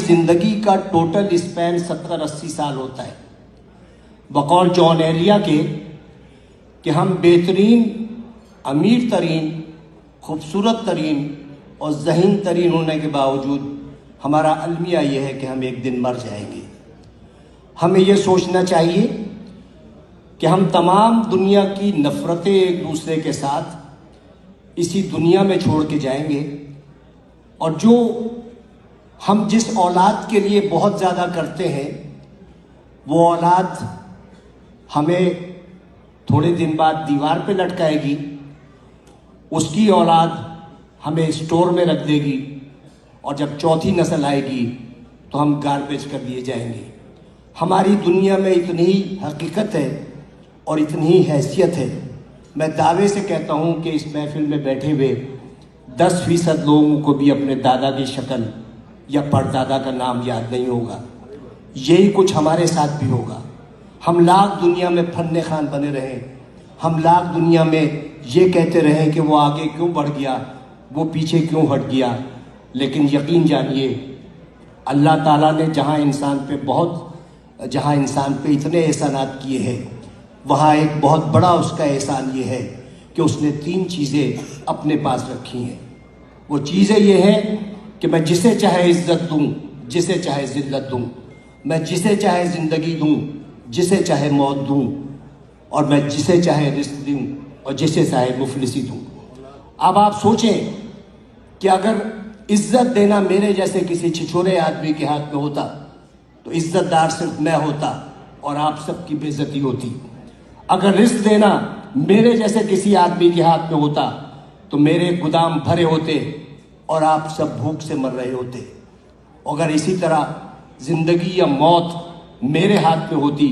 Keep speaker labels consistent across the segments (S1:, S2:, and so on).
S1: زندگی کا total Spain 70-80 سال ہوتا ہے، بقول جان ایلیا کے کہ ہم بہترین، امیر ترین، خوبصورت ترین اور ذہین ترین ہونے کے باوجود ہمارا المیہ یہ ہے کہ ہم ایک دن مر جائیں گے۔ ہمیں یہ سوچنا چاہیے کہ ہم تمام دنیا کی نفرتیں ایک دوسرے کے ساتھ اسی دنیا میں چھوڑ کے جائیں گے، اور جو ہم جس اولاد کے لیے بہت زیادہ کرتے ہیں وہ اولاد ہمیں تھوڑے دن بعد دیوار پہ لٹکائے گی، اس کی اولاد ہمیں اسٹور میں رکھ دے گی، اور جب چوتھی نسل آئے گی تو ہم گاربیج کر دیے جائیں گے۔ ہماری دنیا میں اتنی حقیقت ہے اور اتنی حیثیت ہے، میں دعوے سے کہتا ہوں کہ اس محفل میں بیٹھے ہوئے 10% لوگوں کو بھی اپنے دادا کی شکل یا پردادا کا نام یاد نہیں ہوگا۔ یہی کچھ ہمارے ساتھ بھی ہوگا۔ ہم لاکھ دنیا میں فن خوان بنے رہیں، ہم لاکھ دنیا میں یہ کہتے رہیں کہ وہ آگے کیوں بڑھ گیا، وہ پیچھے کیوں ہٹ گیا، لیکن یقین جانیے اللہ تعالیٰ نے جہاں انسان پہ اتنے احسانات کیے ہیں، وہاں ایک بہت بڑا اس کا احسان یہ ہے کہ اس نے 3 چیزیں اپنے پاس رکھی ہیں۔ وہ چیزیں یہ ہیں کہ میں جسے چاہے عزت دوں، جسے چاہے ذلت دوں، میں جسے چاہے زندگی دوں، جسے چاہے موت دوں، اور میں جسے چاہے رزق دوں اور جسے چاہے مفلسی دوں۔ اب آپ سوچیں کہ اگر عزت دینا میرے جیسے کسی چھچورے آدمی کے ہاتھ میں ہوتا تو عزت دار صرف میں ہوتا اور آپ سب کی بے عزتی ہوتی۔ اگر رزق دینا میرے جیسے کسی آدمی کے ہاتھ میں ہوتا تو میرے گودام بھرے ہوتے اور آپ سب بھوک سے مر رہے ہوتے۔ اگر اسی طرح زندگی یا موت میرے ہاتھ میں ہوتی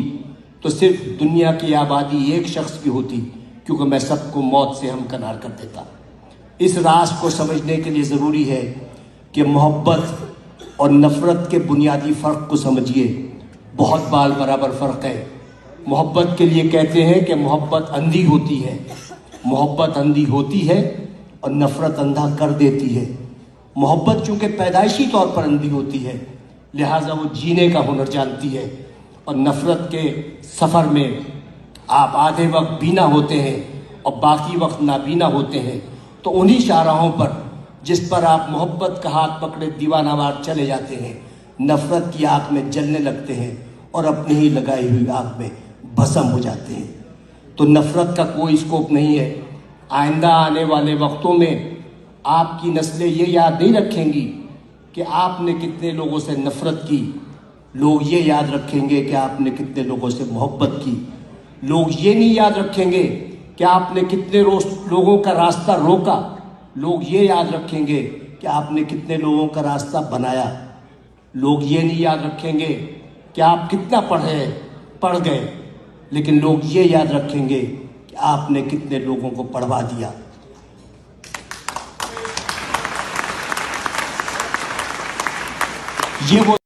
S1: تو صرف دنیا کی آبادی ایک شخص کی ہوتی، کیونکہ میں سب کو موت سے ہمکنار کر دیتا۔ اس راز کو سمجھنے کے لیے ضروری ہے کہ محبت اور نفرت کے بنیادی فرق کو سمجھیے۔ بہت بال برابر فرق ہے۔ محبت کے لیے کہتے ہیں کہ محبت اندھی ہوتی ہے، محبت اندھی ہوتی ہے اور نفرت اندھا کر دیتی ہے۔ محبت چونکہ پیدائشی طور پر اندھی ہوتی ہے، لہٰذا وہ جینے کا ہنر جانتی ہے، اور نفرت کے سفر میں آپ آدھے وقت بینا ہوتے ہیں اور باقی وقت نابینا ہوتے ہیں، تو انہی شاہراہوں پر جس پر آپ محبت کا ہاتھ پکڑے دیوانہ وار چلے جاتے ہیں، نفرت کی آگ میں جلنے لگتے ہیں اور اپنی ہی لگائی ہوئی آگ میں بھسم ہو جاتے ہیں۔ تو نفرت کا کوئی اسکوپ نہیں ہے۔ آئندہ آنے والے وقتوں میں آپ کی نسلیں یہ یاد نہیں رکھیں گی کہ آپ نے کتنے لوگوں سے نفرت کی، لوگ یہ یاد رکھیں گے کہ آپ نے کتنے لوگوں سے محبت کی۔ لوگ یہ نہیں یاد رکھیں گے کہ آپ نے کتنے لوگوں کا راستہ روکا، لوگ یہ یاد رکھیں گے کہ آپ نے کتنے لوگوں کا راستہ بنایا۔ لوگ یہ نہیں یاد رکھیں گے کہ آپ کتنا پڑھ گئے، لیکن لوگ یہ یاد رکھیں گے کہ آپ نے کتنے لوگوں کو پڑھوا دیا۔ یہ وہ